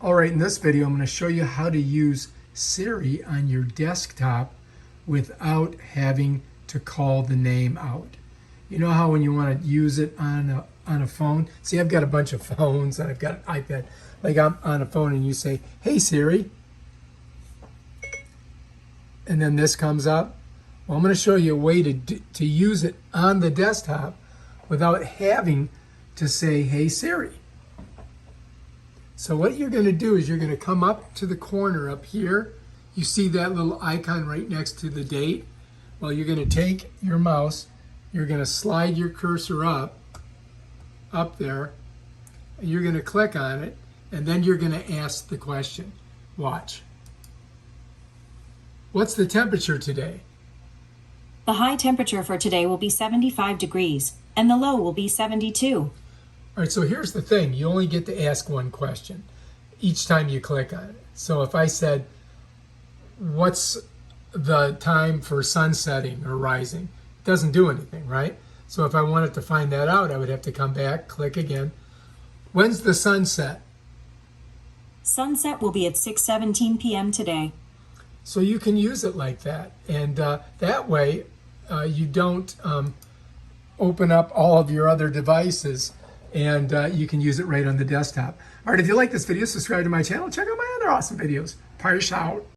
All right, in this video, I'm going to show you how to use Siri on your desktop without having to call the name out. You know how when you want to use it on a phone? See, I've got a bunch of phones and I've got an iPad. Like I'm on a phone and you say, "Hey Siri," and then this comes up. Well, I'm going to show you a way to use it on the desktop without having to say, "Hey Siri." So what you're going to do is you're going to come up to the corner up here. You see that little icon right next to the date? Well, you're going to take your mouse, you're going to slide your cursor up there, and you're going to click on it, and then you're going to ask the question. Watch. What's the temperature today? The high temperature for today will be 75 degrees, and the low will be 72. All right, so here's the thing. You only get to ask one question each time you click on it. So if I said, what's the time for sun setting or rising? It doesn't do anything, right? So if I wanted to find that out, I would have to come back, click again. When's the sunset? Sunset will be at 6:17 p.m. today. So you can use it like that. And that way you don't open up all of your other devices, and you can use it right on the desktop. All right, if you like this video, subscribe to my channel. Check out my other awesome videos. Peace out.